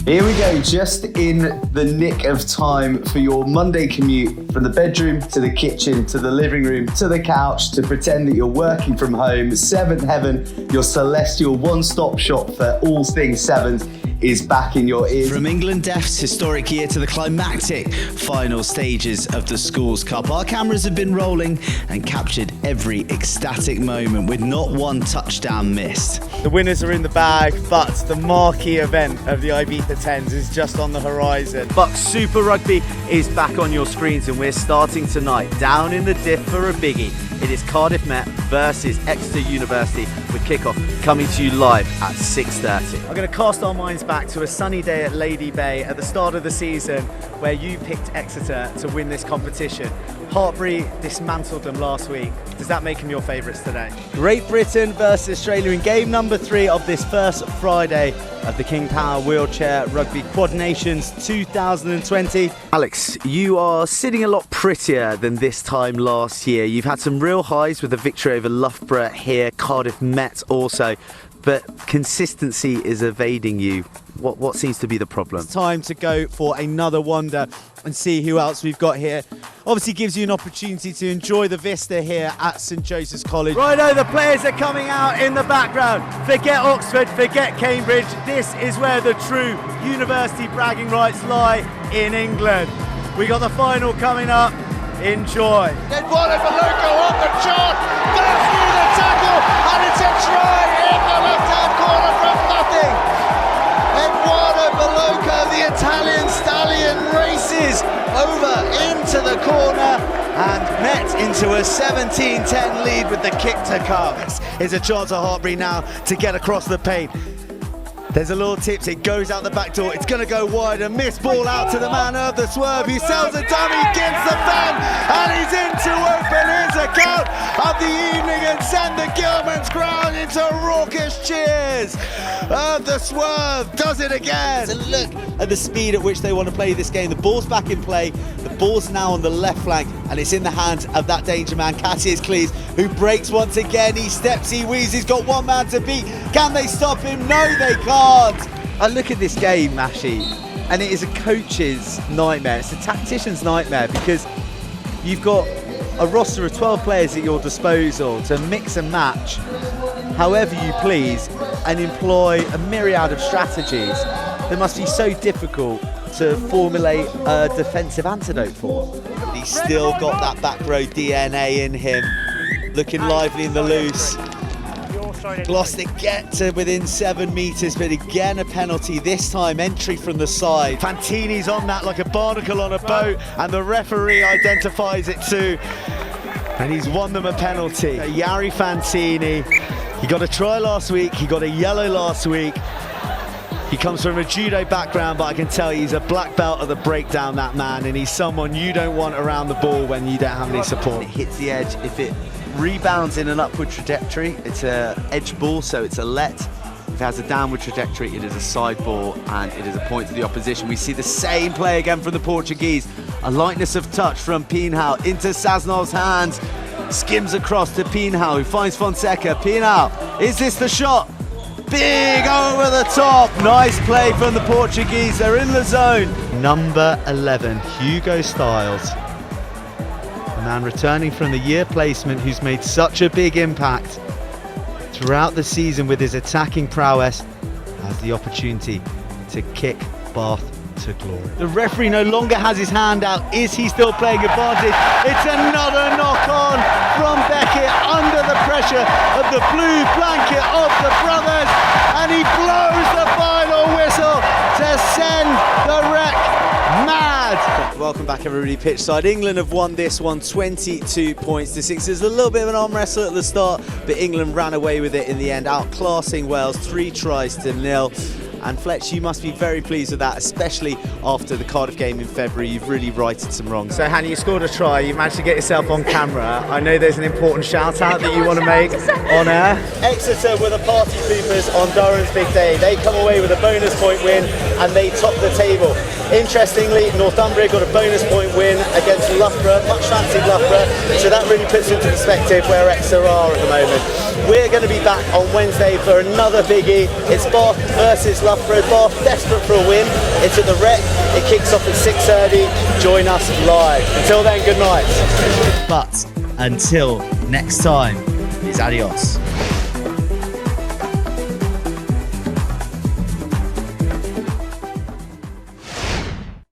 Here we go, just in the nick of time for your Monday commute from the bedroom to the kitchen to the living room to the couch to pretend that you're working from home. Seventh Heaven, your celestial one-stop shop for all things Sevens, is back in your ears. From England Def's historic year to the climactic final stages of the Schools Cup, our cameras have been rolling and captured every ecstatic moment with not one touchdown missed. The winners are in the bag, but the marquee event of the Ibiza 10s is just on the horizon. But Super Rugby is back on your screens, and we're starting tonight down in the Diff for a biggie. It is Cardiff Met versus Exeter University, with kickoff coming to you live at 6:30. I'm going to cast our minds back to a sunny day at Lady Bay at the start of the season where you picked Exeter to win this competition. Hartbury dismantled them last week. Does that make them your favourites today? Great Britain versus Australia in game number 3 of this first Friday of the King Power Wheelchair Rugby Quad Nations 2020. Alex, you are sitting a lot prettier than this time last year. You've had some real highs with the victory over Loughborough here, Cardiff Met also, but consistency is evading you. What seems to be the problem? It's time to go for another wonder and see who else we've got here. Obviously gives you an opportunity to enjoy the vista here at St Joseph's College. Righto, the players are coming out in the background. Forget Oxford, forget Cambridge. This is where the true university bragging rights lie in England. We got the final coming up. Enjoy. Eduardo Beluco on the chart, bursts through the tackle, and it's a try in the left-hand corner from nothing. Eduardo Beluco, the Italian stallion, races over into the corner and Met into a 17-10 lead with the kick to come. Here's a chance for Hartbury now to get across the paint. There's a little tips, it goes out the back door, it's going to go wide, a missed ball out to the man of the swerve, he sells a dummy, gets the fan, and he's in to open his account of the evening and send the Gilman's crowd into raucous cheers. The swerve does it again. It's a look at the speed at which they want to play this game. The ball's back in play, the ball's now on the left flank, and it's in the hands of that danger man, Cassius Cleese, who breaks once again, he steps, he wheezes, he's got one man to beat. Can they stop him? No, they can't. I look at this game, Mashy, and it is a coach's nightmare. It's a tactician's nightmare because you've got a roster of 12 players at your disposal to mix and match however you please and employ a myriad of strategies that must be so difficult to formulate a defensive antidote for. He's still got that back row DNA in him, looking lively in the loose. Gloucester get to within 7 metres, but again a penalty, this time entry from the side. Fantini's on that like a barnacle on a boat, and the referee identifies it too, and he's won them a penalty. Jari Fantini, he got a try last week, he got a yellow last week. He comes from a judo background, but I can tell you he's a black belt at the breakdown, that man, and he's someone you don't want around the ball when you don't have any support. It hits the edge. If it rebounds in an upward trajectory, it's a edge ball, so it's a let. If it has a downward trajectory, it is a side ball, and it is a point to the opposition. We see the same play again from the Portuguese. A lightness of touch from Pinhao into Saznov's hands. Skims across to Pinhao, who finds Fonseca. Pinhao, is this the shot? Big over the top. Nice play from the Portuguese. They're in the zone. Number 11, Hugo Styles. The man returning from the year placement who's made such a big impact throughout the season with his attacking prowess, has the opportunity to kick Bath to glory. The referee no longer has his hand out. Is he still playing advantage? It's another knock on from Beckett under the pressure of the blue blanket of the brothers, and he blows the final whistle to send the wreck mad. Welcome back everybody pitchside. England have won this one 22 points to 6. There's a little bit of an arm wrestle at the start, but England ran away with it in the end, outclassing Wales 3 tries to 0. And Fletch, you must be very pleased with that, especially after the Cardiff game in February. You've really righted some wrongs. So Hannah, you scored a try, you managed to get yourself on camera. I know there's an important shout out that you want to make on air. Exeter were the party poopers on Durham's big day. They come away with a bonus point win and they top the table. Interestingly, Northumbria got a bonus point win against Loughborough, much fancied Loughborough, so that really puts into perspective where Exeter are at the moment. We're going to be back on Wednesday for another biggie. It's Bath versus Loughborough. Loughborough, Bath, desperate for a win. It's at the Rec. It kicks off at 6:30. Join us live. Until then, good night. But until next time, it's adios.